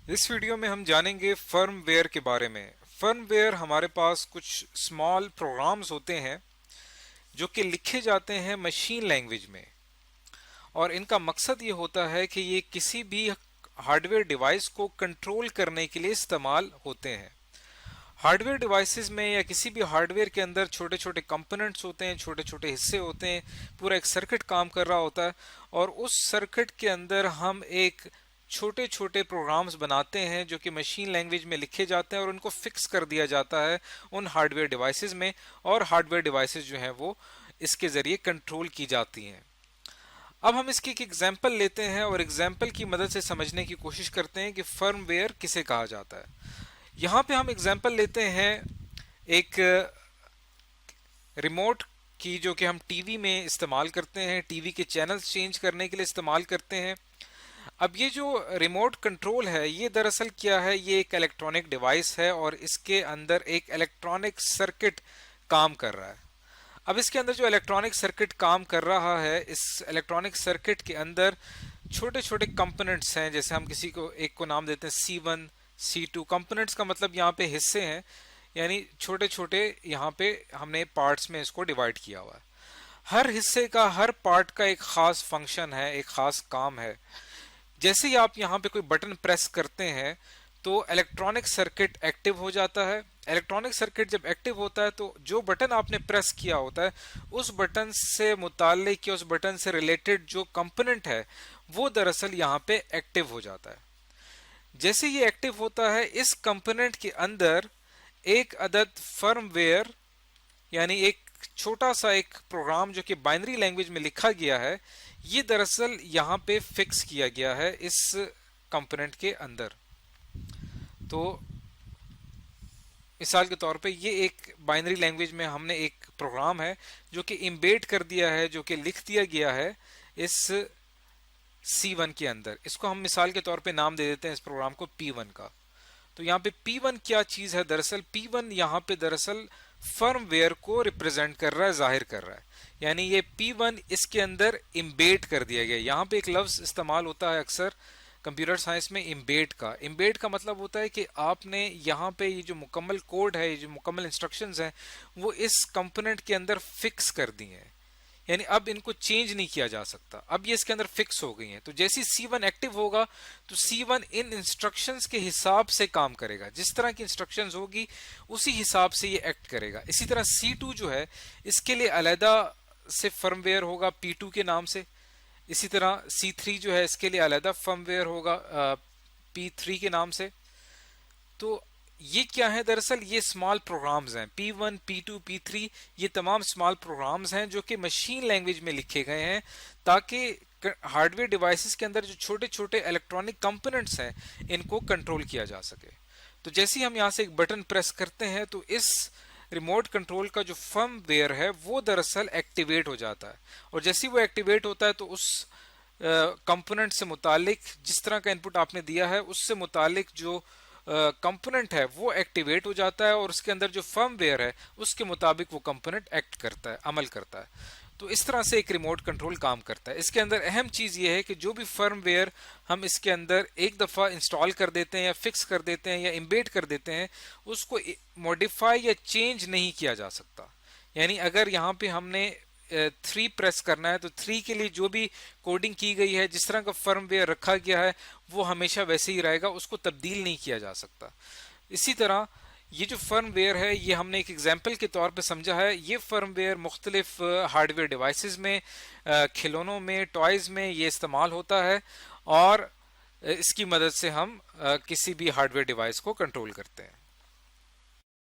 इस वीडियो में हम जानेंगे फर्मवेयर के बारे में। फर्मवेयर हमारे पास कुछ स्मॉल प्रोग्राम्स होते हैं जो कि लिखे जाते हैं मशीन लैंग्वेज में, और इनका मकसद ये होता है कि ये किसी भी हार्डवेयर डिवाइस को कंट्रोल करने के लिए इस्तेमाल होते हैं। हार्डवेयर डिवाइसेस में या किसी भी हार्डवेयर के अंदर छोटे छोटे कंपोनेंट्स होते हैं, छोटे छोटे हिस्से होते हैं, पूरा एक सर्किट काम कर रहा होता है, और उस सर्किट के अंदर हम एक छोटे छोटे प्रोग्राम्स बनाते हैं जो कि मशीन लैंग्वेज में लिखे जाते हैं और उनको फिक्स कर दिया जाता है उन हार्डवेयर डिवाइसेस में, और हार्डवेयर डिवाइसेस जो हैं वो इसके ज़रिए कंट्रोल की जाती हैं। अब हम इसकी एक एग्जाम्पल लेते हैं और एग्जाम्पल की मदद से समझने की कोशिश करते हैं कि फर्मवेयर किसे कहा जाता है। यहाँ पे हम एग्जाम्पल लेते हैं एक रिमोट की, जो कि हम टीवी में इस्तेमाल करते हैं, टीवी के चैनल्स चेंज करने के लिए इस्तेमाल करते हैं। अब ये जो रिमोट कंट्रोल है ये दरअसल क्या है, ये एक इलेक्ट्रॉनिक डिवाइस है और इसके अंदर एक इलेक्ट्रॉनिक सर्किट काम कर रहा है। अब इसके अंदर जो इलेक्ट्रॉनिक सर्किट काम कर रहा है, इस इलेक्ट्रॉनिक सर्किट के अंदर छोटे छोटे कंपोनेंट्स हैं, जैसे हम किसी को एक को नाम देते हैं C1 C2। कंपोनेंट्स का मतलब यहाँ पे हिस्से हैं, यानी छोटे छोटे यहाँ पे हमने पार्ट्स में इसको डिवाइड किया हुआ है। हर हिस्से का, हर पार्ट का एक खास फंक्शन है, एक खास काम है। जैसे ही आप यहाँ पे कोई बटन प्रेस करते हैं तो इलेक्ट्रॉनिक सर्किट एक्टिव हो जाता है। इलेक्ट्रॉनिक सर्किट जब एक्टिव होता है तो जो बटन आपने प्रेस किया होता है उस बटन से मुताल्लिक या उस बटन से रिलेटेड जो कंपोनेंट है वो दरअसल यहाँ पे एक्टिव हो जाता है। जैसे ये एक्टिव होता है, इस कंपोनेंट के अंदर एक अदद फर्मवेयर, यानी एक छोटा सा एक प्रोग्राम जो कि बाइनरी लैंग्वेज में लिखा गया है, ये दरअसल यहाँ पे फिक्स किया गया है इस कंपोनेंट के अंदर। तो मिसाल के तौर पे ये एक बाइनरी लैंग्वेज में हमने एक प्रोग्राम है जो कि इम्बेड कर दिया है, जो कि लिख दिया गया है इस C1 के अंदर। इसको हम मिसाल के तौर पे नाम दे देते हैं इस प्रोग्राम को P1 का। तो यहाँ पे P1 क्या चीज है, दरअसल P1 यहाँ पे दरअसल फर्मवेयर को रिप्रेजेंट कर रहा है, जाहिर कर रहा है। यानी ये P1 इसके अंदर इम्बेड कर दिया गया। यहाँ पे एक लफ्ज इस्तेमाल होता है अक्सर कंप्यूटर साइंस में, इम्बेड का। इम्बेड का मतलब होता है कि आपने यहाँ पे ये जो मुकम्मल कोड है, ये जो मुकम्मल इंस्ट्रक्शंस हैं, वो इस कंपोनेंट के अंदर फिक्स कर दी हैं, यानी अब इनको चेंज नहीं किया जा सकता। अब ये इसके अंदर फिक्स हो गई हैं। तो जैसे C1 एक्टिव होगा तो C1 इन इंस्ट्रक्शंस के हिसाब से काम करेगा, जिस तरह की इंस्ट्रक्शंस होगी उसी हिसाब से ये एक्ट करेगा। इसी तरह C2 जो है इसके लिए अलहदा से फर्मवेयर होगा P2 के नाम से। इसी तरह C3 जो है इसके लिए अलहदा फर्मवेयर होगा P3 के नाम से। तो ये क्या है, दरअसल ये स्मॉल प्रोग्राम्स हैं, P1 P2 P3, ये तमाम स्मॉल प्रोग्राम्स हैं जो कि मशीन लैंग्वेज में लिखे गए हैं ताकि हार्डवेयर डिवाइसेस के अंदर जो छोटे छोटे इलेक्ट्रॉनिक कंपोनेंट्स हैं इनको कंट्रोल किया जा सके। तो जैसे ही हम यहाँ से एक बटन प्रेस करते हैं तो इस रिमोट कंट्रोल का जो फर्मवेयर है वो दरअसल एक्टिवेट हो जाता है, और जैसे ही वो एक्टिवेट होता है तो उस कंपोनेंट से मुतालिक, जिस तरह का इनपुट आपने दिया है उससे मुतालिक जो कंपोनेंट है वो एक्टिवेट हो जाता है, और उसके अंदर जो फर्मवेयर है उसके मुताबिक वो कंपोनेंट एक्ट करता है, अमल करता है। तो इस तरह से एक रिमोट कंट्रोल काम करता है। इसके अंदर अहम चीज ये है कि जो भी फर्मवेयर हम इसके अंदर एक दफा इंस्टॉल कर देते हैं या फिक्स कर देते हैं या इम्बेड कर देते हैं, उसको मॉडिफाई या चेंज नहीं किया जा सकता। यानी अगर यहाँ पे हमने 3 प्रेस करना है तो 3 के लिए जो भी कोडिंग की गई है, जिस तरह का फर्मवेयर रखा गया है वो हमेशा वैसे ही रहेगा, उसको तब्दील नहीं किया जा सकता। इसी तरह ये जो फर्मवेयर है ये हमने एक एग्जाम्पल के तौर पे समझा है। ये फर्मवेयर मुख्तलिफ हार्डवेयर डिवाइसेस में, खिलौनों में, टॉयज में ये इस्तेमाल होता है, और इसकी मदद से हम किसी भी हार्डवेयर डिवाइस को कंट्रोल करते हैं।